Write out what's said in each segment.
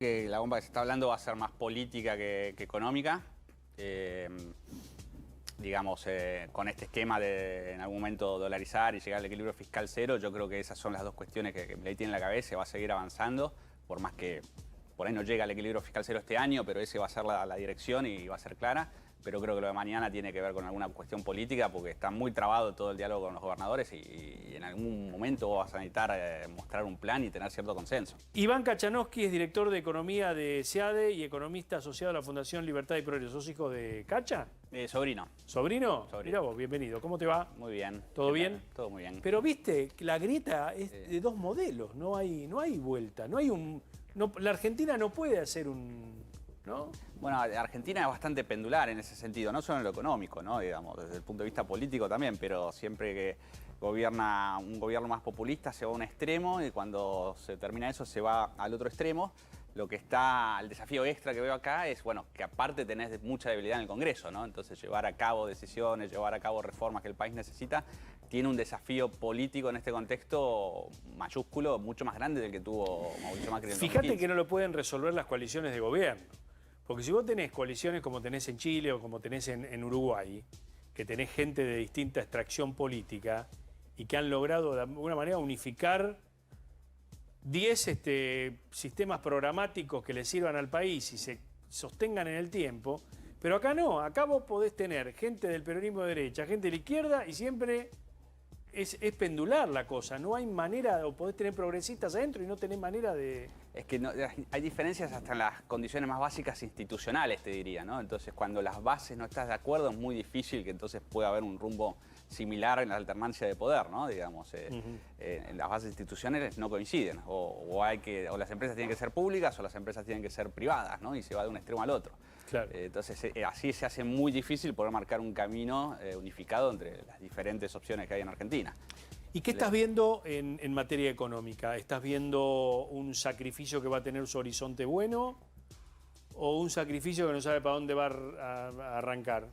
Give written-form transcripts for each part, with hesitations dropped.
Que la bomba que se está hablando va a ser más política que económica. Digamos, con este esquema de en algún momento dolarizar y llegar al equilibrio fiscal cero, yo creo que esas son las dos cuestiones que Milei tiene en la cabeza y va a seguir avanzando, por más que por ahí no llega al equilibrio fiscal cero este año, pero ese va a ser la dirección y va a ser clara. Pero creo que lo de mañana tiene que ver con alguna cuestión política porque está muy trabado todo el diálogo con los gobernadores y en algún momento vas a necesitar mostrar un plan y tener cierto consenso. Iván Kachanowski es director de Economía de SEADE y economista asociado a la Fundación Libertad y Progreso. ¿Sos hijo de Cacha? Sobrino. ¿Sobrino? Sobrino. Mirá vos, bienvenido. ¿Cómo te va? Muy bien. ¿Todo bien? Todo muy bien. Pero viste, la grieta es de dos modelos, no hay vuelta, no hay un... la Argentina no puede hacer un... ¿no? Bueno, Argentina es bastante pendular en ese sentido, no solo en lo económico, ¿no? Digamos, desde el punto de vista político también, pero siempre que gobierna un gobierno más populista se va a un extremo y cuando se termina eso se va al otro extremo. Lo que está, el desafío extra que veo acá es, bueno, que aparte tenés mucha debilidad en el Congreso, ¿no? Entonces llevar a cabo decisiones, llevar a cabo reformas que el país necesita, tiene un desafío político en este contexto mayúsculo, mucho más grande del que tuvo Mauricio Macri en el 2015. Fíjate que no lo pueden resolver las coaliciones de gobierno. Porque si vos tenés coaliciones como tenés en Chile o como tenés en Uruguay, que tenés gente de distinta extracción política y que han logrado de alguna manera unificar 10 sistemas programáticos que le sirvan al país y se sostengan en el tiempo, pero acá no, acá vos podés tener gente del peronismo de derecha, gente de la izquierda y siempre es pendular la cosa, no hay manera, o podés tener progresistas adentro y no tenés manera de... Es que no, hay diferencias hasta en las condiciones más básicas institucionales, te diría, ¿no? Entonces, cuando las bases no estás de acuerdo, es muy difícil que entonces pueda haber un rumbo similar en la alternancia de poder, ¿no? Digamos, en las bases institucionales no coinciden. O las empresas tienen que ser públicas o las empresas tienen que ser privadas, ¿no? Y se va de un extremo al otro. Claro. Entonces, así se hace muy difícil poder marcar un camino unificado entre las diferentes opciones que hay en Argentina. ¿Y qué estás viendo en materia económica? ¿Estás viendo un sacrificio que va a tener su horizonte bueno o un sacrificio que no sabe para dónde va a arrancar?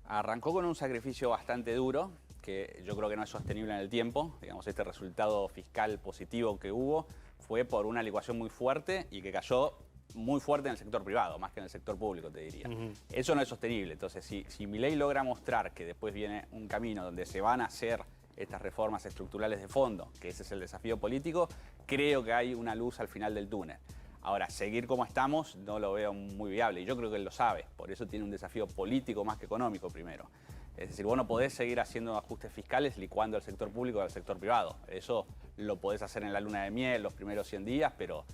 Arrancó con un sacrificio bastante duro, que yo creo que no es sostenible en el tiempo. Digamos, este resultado fiscal positivo que hubo fue por una licuación muy fuerte y que cayó muy fuerte en el sector privado, más que en el sector público, te diría. Eso no es sostenible. Entonces, si Milei logra mostrar que después viene un camino donde se van a hacer estas reformas estructurales de fondo, que ese es el desafío político, creo que hay una luz al final del túnel. Ahora, seguir como estamos no lo veo muy viable y yo creo que él lo sabe, por eso tiene un desafío político más que económico primero. Es decir, vos no podés seguir haciendo ajustes fiscales licuando al sector público al sector privado. Eso lo podés hacer en la luna de miel los primeros 100 días, pero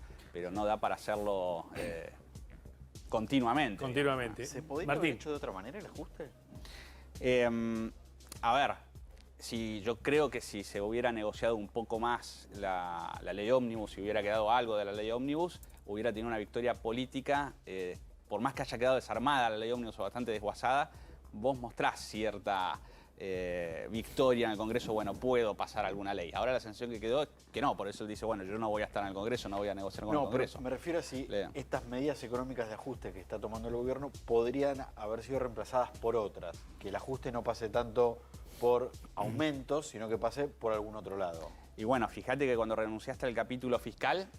no da para hacerlo continuamente. Continuamente. ¿Se podría haber hecho de otra manera el ajuste? A ver, yo creo que si se hubiera negociado un poco más la ley ómnibus, si hubiera quedado algo de la ley ómnibus, hubiera tenido una victoria política, por más que haya quedado desarmada la ley ómnibus o bastante desguazada, vos mostrás cierta victoria en el Congreso, bueno, puedo pasar alguna ley. Ahora la sensación que quedó es que no, por eso él dice, bueno, yo no voy a estar en el Congreso, no voy a negociar con el Congreso. Pero me refiero a si estas medidas económicas de ajuste que está tomando el gobierno podrían haber sido reemplazadas por otras, que el ajuste no pase tanto por aumentos, sino que pase por algún otro lado. Y bueno, fíjate que cuando renunciaste al capítulo fiscal,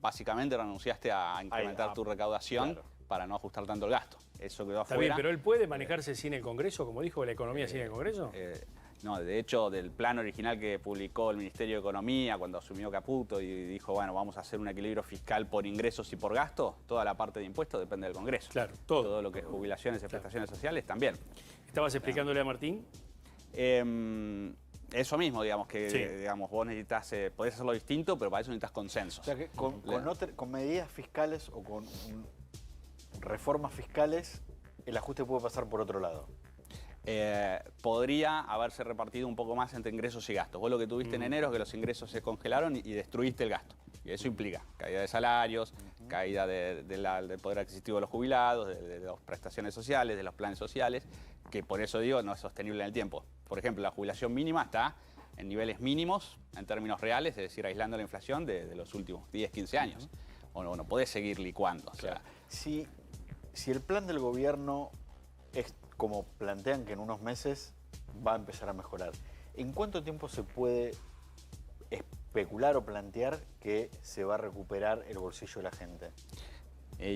básicamente renunciaste a incrementar tu recaudación para no ajustar tanto el gasto. Eso quedó afuera. Está bien, pero él puede manejarse sin el Congreso, como dijo, la economía sin el Congreso. No, de hecho, del plan original que publicó el Ministerio de Economía cuando asumió Caputo y dijo, bueno, vamos a hacer un equilibrio fiscal por ingresos y por gastos, toda la parte de impuestos depende del Congreso. Claro, todo. Todo lo que es jubilaciones y prestaciones sociales también. ¿Estabas explicándole a Martín? Eso mismo, digamos, que Sí. digamos, vos necesitas, podés hacerlo distinto, pero para eso necesitas consensos. O sea que con medidas fiscales o con reformas fiscales, el ajuste puede pasar por otro lado. Podría haberse repartido un poco más entre ingresos y gastos. Vos lo que tuviste en enero es que los ingresos se congelaron y destruiste el gasto. Y eso implica caída de salarios, caída del poder adquisitivo de los jubilados, de las prestaciones sociales, de los planes sociales, que por eso digo no es sostenible en el tiempo. Por ejemplo, la jubilación mínima está en niveles mínimos en términos reales, es decir, aislando la inflación de los últimos 10, 15 años. O no podés seguir licuando. O sea, Si el plan del gobierno es como plantean que en unos meses va a empezar a mejorar, ¿en cuánto tiempo se puede especular o plantear que se va a recuperar el bolsillo de la gente?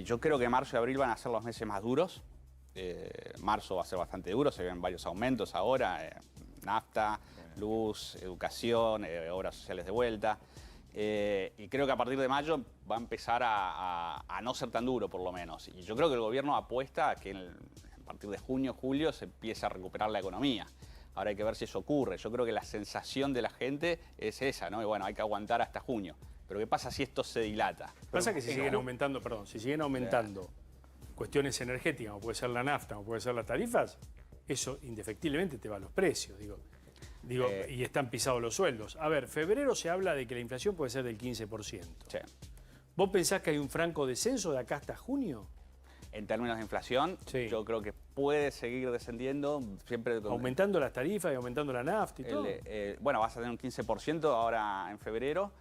Yo creo que marzo y abril van a ser los meses más duros. Marzo va a ser bastante duro, se ven varios aumentos ahora, nafta, luz, educación, obras sociales de vuelta. Y creo que a partir de mayo va a empezar a no ser tan duro, por lo menos. Y yo creo que el gobierno apuesta a que a partir de junio, julio se empiece a recuperar la economía. Ahora hay que ver si eso ocurre. Yo creo que la sensación de la gente es esa, ¿no? Y bueno, hay que aguantar hasta junio. Pero ¿qué pasa si esto se dilata? Pasa que si siguen aumentando, si siguen aumentando cuestiones energéticas, como puede ser la nafta, como puede ser las tarifas, eso indefectiblemente te va a los precios, y están pisados los sueldos. A ver, febrero se habla de que la inflación puede ser del 15%. Sí. ¿Vos pensás que hay un franco descenso de acá hasta junio? En términos de inflación, Sí. yo creo que puede seguir descendiendo. Siempre Aumentando las tarifas y aumentando la nafta y todo. Bueno, vas a tener un 15% ahora en febrero,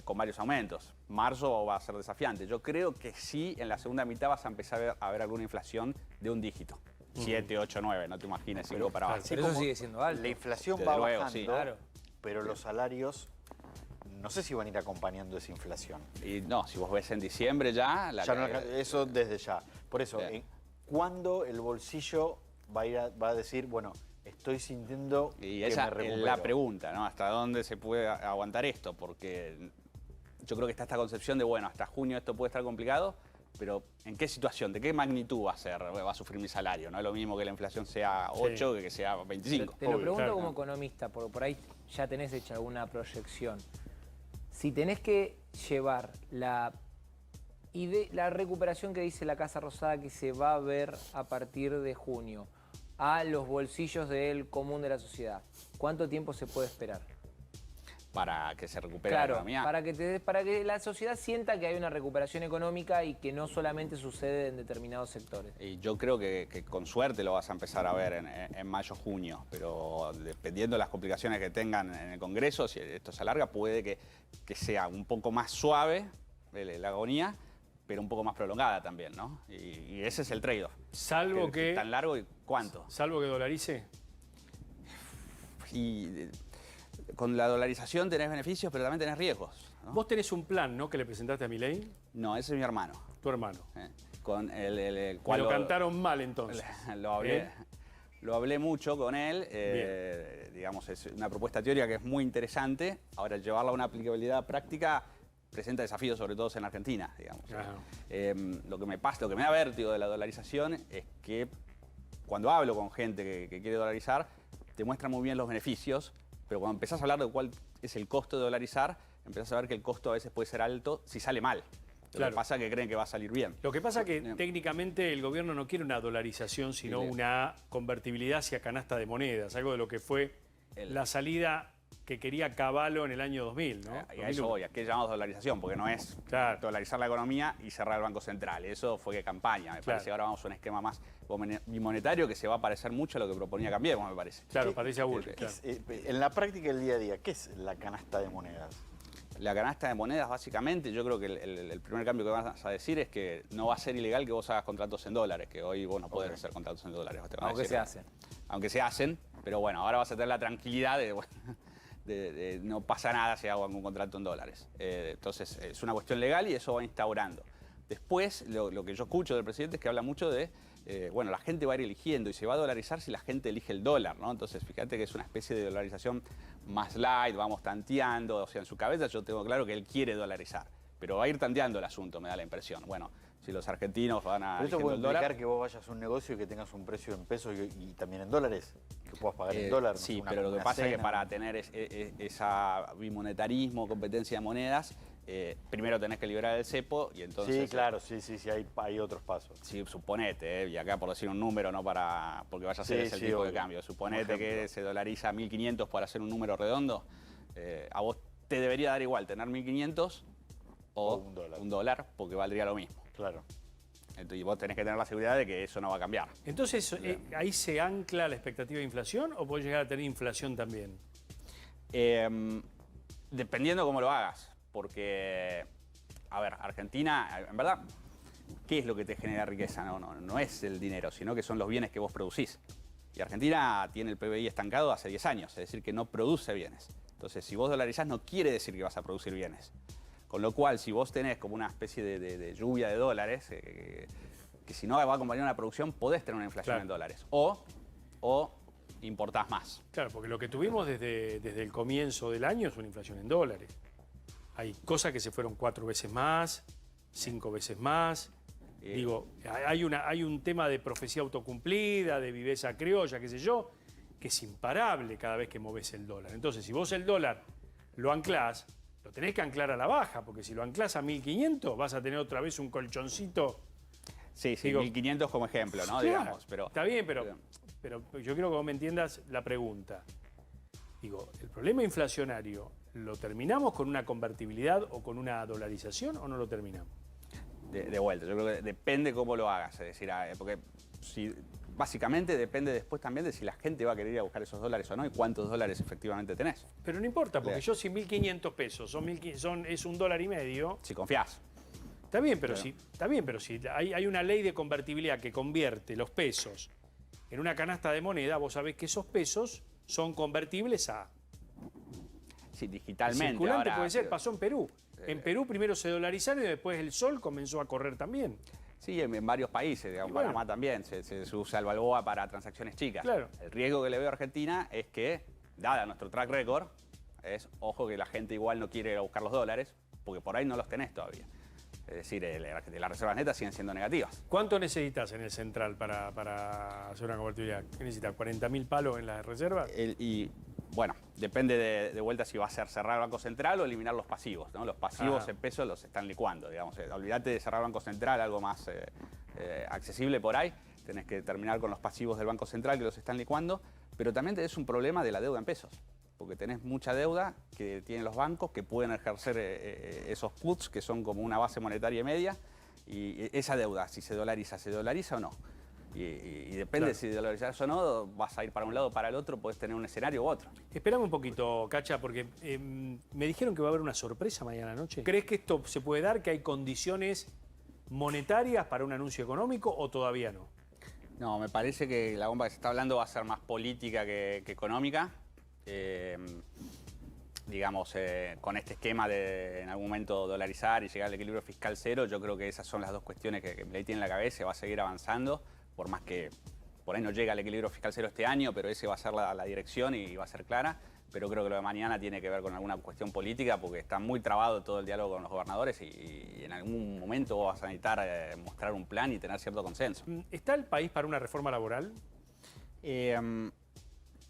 con varios aumentos. Marzo va a ser desafiante. Yo creo que sí, en la segunda mitad vas a empezar a ver alguna inflación de un dígito. 7, 8, 9, no te imagines 5 para abajo. Pero eso sigue siendo alto. La inflación Desde va luego, bajando, sí. Claro. pero los salarios no sé si van a ir acompañando esa inflación. Y no, si vos ves en diciembre ya... Eso desde ya. Por eso, Bien. ¿cuándo el bolsillo va a decir, bueno, estoy sintiendo Y que esa me es recupero? la pregunta, ¿no? ¿Hasta dónde se puede aguantar esto? Porque yo creo que está esta concepción de, bueno, hasta junio esto puede estar complicado, pero ¿en qué situación? ¿De qué magnitud va a sufrir mi salario? No es lo mismo que la inflación sea 8 que sea 25. Te lo pregunto claro, como claro. economista, porque por ahí ya tenés hecha alguna proyección. Si tenés que llevar la recuperación que dice la Casa Rosada que se va a ver a partir de junio a los bolsillos del común de la sociedad, ¿cuánto tiempo se puede esperar? Para que se recupere la Claro, economía. para que la sociedad sienta que hay una recuperación económica y que no solamente sucede en determinados sectores. Y yo creo que con suerte lo vas a empezar a ver en mayo, junio, pero dependiendo de las complicaciones que tengan en el Congreso, si esto se alarga, puede que sea un poco más suave la agonía, pero un poco más prolongada también, ¿no? Y ese es el trade-off. Salvo que... ¿Tan largo y cuánto? Salvo que dolarice. Y con la dolarización tenés beneficios, pero también tenés riesgos, ¿no? Vos tenés un plan, ¿no?, que le presentaste a Milei, No, ese es mi hermano. tu hermano. Con el Me cual lo cantaron mal entonces. Lo hablé mucho con él. Digamos, es una propuesta teórica que es muy interesante. Ahora, llevarla a una aplicabilidad práctica presenta desafíos, sobre todo en Argentina, digamos. Ajá. Lo que me da vértigo de la dolarización es que cuando hablo con gente que quiere dolarizar, te muestra muy bien los beneficios, pero cuando empezás a hablar de cuál es el costo de dolarizar, empezás a ver que el costo a veces puede ser alto si sale mal. Lo Claro. que pasa es que creen que va a salir bien. Lo que pasa es que técnicamente el gobierno no quiere una dolarización, sino una convertibilidad hacia canasta de monedas, algo de lo que fue la salida que quería Cavallo en el año 2000, ¿no? Y a eso voy, ¿a qué llamamos dolarización? Porque no es Claro. dolarizar la economía y cerrar el Banco Central. Eso fue que campaña. Me parece que ahora vamos a un esquema más bimonetario que se va a parecer mucho a lo que proponía Cambiemos, me parece. Claro, ¿Qué- Patricia Bullrich, ¿Qué claro. es, en la práctica del día a día, ¿qué es la canasta de monedas? La canasta de monedas, básicamente, yo creo que el primer cambio que vas a decir es que no va a ser ilegal que vos hagas contratos en dólares, que hoy vos no podés hacer contratos en dólares. Te van a Aunque decir, se hacen. Aunque se hacen, pero bueno, ahora vas a tener la tranquilidad de, bueno, de no pasa nada si hago algún contrato en dólares. Entonces, es una cuestión legal y eso va instaurando. Después, lo que yo escucho del presidente es que habla mucho de, bueno, la gente va a ir eligiendo y se va a dolarizar si la gente elige el dólar, ¿no? Entonces, fíjate que es una especie de dolarización más light, vamos tanteando, o sea, en su cabeza yo tengo claro que él quiere dolarizar, pero va a ir tanteando el asunto, me da la impresión. Bueno, si los argentinos van a Pero eso eligiendo puede el dólar... implicar que vos vayas a un negocio y que tengas un precio en pesos y también en dólares, que puedas pagar en dólares. Sí, pero lo que pasa es que para tener esa bimonetarismo, competencia de monedas, primero tenés que liberar el cepo y entonces... Sí, claro, sí, hay otros pasos. Sí, suponete, y acá por decir un número, no para porque vaya a ser Sí, ese el sí, tipo de obvio. cambio. Suponete Como que ejemplo. se dolariza 1.500 para hacer un número redondo, a vos te debería dar igual tener 1.500 o un dólar. porque valdría lo mismo. Claro. Entonces, y vos tenés que tener la seguridad de que eso no va a cambiar. Entonces, ¿ahí se ancla la expectativa de inflación o puede llegar a tener inflación también? Dependiendo cómo lo hagas, porque, a ver, Argentina, en verdad, ¿qué es lo que te genera riqueza? No es el dinero, sino que son los bienes que vos producís. Y Argentina tiene el PBI estancado hace 10 años, es decir, que no produce bienes. Entonces, si vos dolarizás, no quiere decir que vas a producir bienes. Con lo cual, si vos tenés como una especie de lluvia de dólares, que si no va a acompañar una producción, podés tener una inflación en dólares. O importás más. Claro, porque lo que tuvimos desde el comienzo del año es una inflación en dólares. Hay cosas que se fueron 4 veces más, 5 veces más. Digo, hay un tema de profecía autocumplida, de viveza criolla, qué sé yo, que es imparable cada vez que movés el dólar. Entonces, si vos el dólar lo anclás, lo tenés que anclar a la baja, porque si lo anclás a 1.500 vas a tener otra vez un colchoncito. Sí, Digo, 1.500 como ejemplo, ¿no? Claro, Digamos, pero, está bien, pero yo quiero que vos me entiendas la pregunta. Digo, ¿el problema inflacionario lo terminamos con una convertibilidad o con una dolarización o no lo terminamos? De vuelta, yo creo que depende cómo lo hagas. Es decir, porque básicamente depende después también de si la gente va a querer ir a buscar esos dólares o no y cuántos dólares efectivamente tenés. Pero no importa, porque yo si 1.500 pesos es $1,50. Si confías. Está bien, pero si hay una ley de convertibilidad que convierte los pesos en una canasta de moneda, vos sabés que esos pesos son convertibles a... Sí, El digitalmente. circulante ahora, puede ser, pasó en Perú. En Perú primero se dolarizaron y después el sol comenzó a correr también. Sí, en varios países, digamos, Y bueno. Panamá también, se usa el Balboa para transacciones chicas. Claro. El riesgo que le veo a Argentina es que, dada nuestro track record, ojo que la gente igual no quiere ir a buscar los dólares, porque por ahí no los tenés todavía. Es decir, las reservas netas siguen siendo negativas. ¿Cuánto necesitas en el central para hacer una convertibilidad? ¿Qué necesitas? ¿40.000 palos en las reservas? Y bueno, depende de vuelta si va a ser cerrar el Banco Central o eliminar los pasivos, ¿no? Los pasivos en pesos los están licuando, digamos. Olvídate de cerrar el Banco Central, algo más accesible por ahí. Tenés que terminar con los pasivos del Banco Central que los están licuando, pero también tenés un problema de la deuda en pesos. Porque tenés mucha deuda que tienen los bancos que pueden ejercer esos puts, que son como una base monetaria media, y esa deuda, si se dolariza o no. Y depende Claro. si dolarizas o no, vas a ir para un lado o para el otro, podés tener un escenario u otro. Esperame un poquito, Cacha, porque me dijeron que va a haber una sorpresa mañana noche. ¿Crees que esto se puede dar, que hay condiciones monetarias para un anuncio económico o todavía no? No, me parece que la bomba que se está hablando va a ser más política que económica. Digamos, con este esquema de en algún momento dolarizar y llegar al equilibrio fiscal cero, yo creo que esas son las dos cuestiones que Milei tiene en la cabeza y va a seguir avanzando, por más que por ahí no llega al equilibrio fiscal cero este año, pero ese va a ser la dirección y va a ser clara. Pero creo que lo de mañana tiene que ver con alguna cuestión política, porque está muy trabado todo el diálogo con los gobernadores y en algún momento vas a necesitar mostrar un plan y tener cierto consenso. ¿Está el país para una reforma laboral?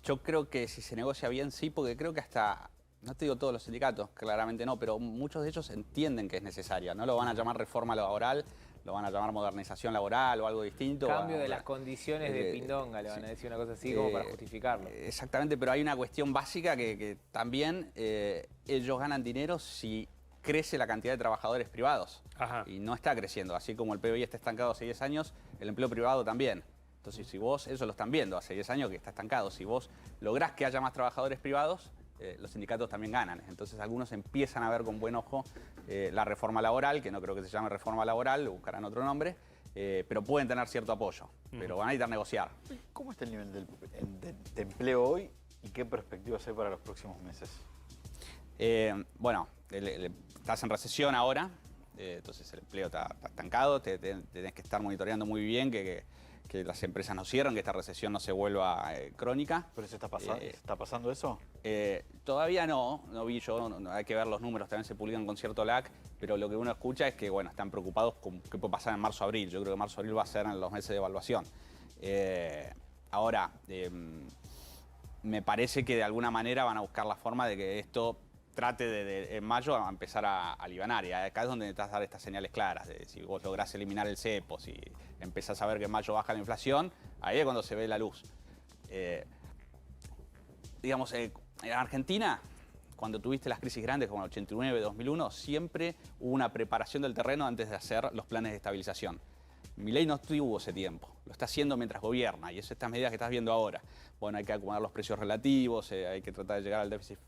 Yo creo que si se negocia bien, sí, porque creo que hasta, no te digo todos los sindicatos, claramente no, pero muchos de ellos entienden que es necesaria. No lo van a llamar reforma laboral, lo van a llamar modernización laboral o algo distinto. Cambio de las condiciones de Pindonga, le van a decir una cosa así como para justificarlo. Exactamente, pero hay una cuestión básica que también ellos ganan dinero si crece la cantidad de trabajadores privados. Ajá. Y no está creciendo. Así como el PBI está estancado hace 10 años, el empleo privado también. Entonces, si vos, eso lo están viendo hace 10 años que está estancado, si vos lográs que haya más trabajadores privados, los sindicatos también ganan. Entonces, algunos empiezan a ver con buen ojo la reforma laboral, que no creo que se llame reforma laboral, buscarán otro nombre, pero pueden tener cierto apoyo, pero van a necesitar negociar. ¿Cómo está el nivel de empleo hoy y qué perspectivas hay para los próximos meses? Bueno, estás en recesión ahora, entonces el empleo está estancado, tenés que estar monitoreando muy bien que las empresas no cierren, que esta recesión no se vuelva crónica. ¿Pero eso está pasando eso? Todavía no vi yo, hay que ver los números, también se publican con cierto lag, pero lo que uno escucha es que, bueno, están preocupados con qué puede pasar en marzo-abril. Yo creo que marzo-abril va a ser en los meses de evaluación. Ahora, me parece que de alguna manera van a buscar la forma de que esto trate en mayo a empezar a alivianar. Y acá es donde necesitas dar estas señales claras. De si vos lográs eliminar el cepo, si empezás a ver que en mayo baja la inflación, ahí es cuando se ve la luz. Digamos, en Argentina, cuando tuviste las crisis grandes como el 89, 2001, siempre hubo una preparación del terreno antes de hacer los planes de estabilización. Milei no tuvo ese tiempo, lo está haciendo mientras gobierna y es estas medidas que estás viendo ahora. Bueno, hay que acomodar los precios relativos, hay que tratar de llegar al déficit,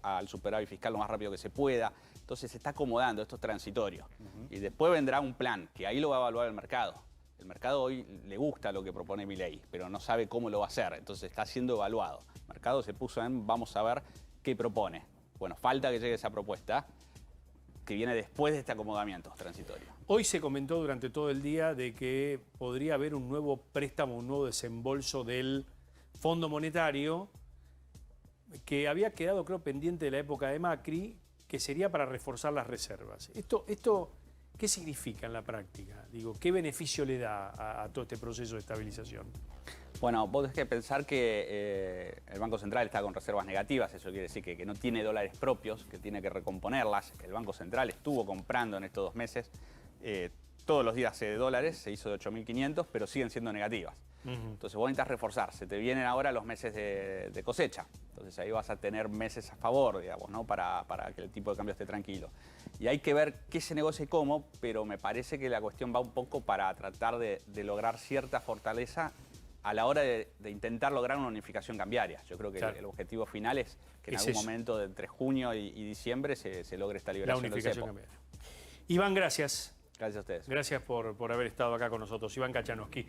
al superávit fiscal lo más rápido que se pueda. Entonces se está acomodando, esto es transitorio. Y después vendrá un plan, que ahí lo va a evaluar el mercado. El mercado hoy le gusta lo que propone Milei, pero no sabe cómo lo va a hacer, entonces está siendo evaluado. El mercado se puso en, vamos a ver qué propone. Bueno, falta que llegue esa propuesta. que viene después de este acomodamiento transitorio. Hoy se comentó durante todo el día de que podría haber un nuevo préstamo, un nuevo desembolso del Fondo Monetario que había quedado, creo, pendiente de la época de Macri, que sería para reforzar las reservas. ¿Esto qué significa en la práctica? Digo, ¿qué beneficio le da a todo este proceso de estabilización? Bueno, vos tenés que pensar que el Banco Central está con reservas negativas, eso quiere decir que no tiene dólares propios, que tiene que recomponerlas. El Banco Central estuvo comprando en estos 2 meses todos los días dólares, se hizo de 8.500, pero siguen siendo negativas. Entonces vos necesitas reforzar, se te vienen ahora los meses de cosecha, entonces ahí vas a tener meses a favor, digamos, ¿no? para que el tipo de cambio esté tranquilo. Y hay que ver qué se negocia y cómo, pero me parece que la cuestión va un poco para tratar de lograr cierta fortaleza a la hora de intentar lograr una unificación cambiaria. Yo creo que claro, el objetivo final es que en es algún eso, momento entre junio y diciembre se logre esta la liberación del unificación cepo. cambiaria. Iván, gracias. Gracias a ustedes. Gracias por haber estado acá con nosotros. Iván Kachanowski.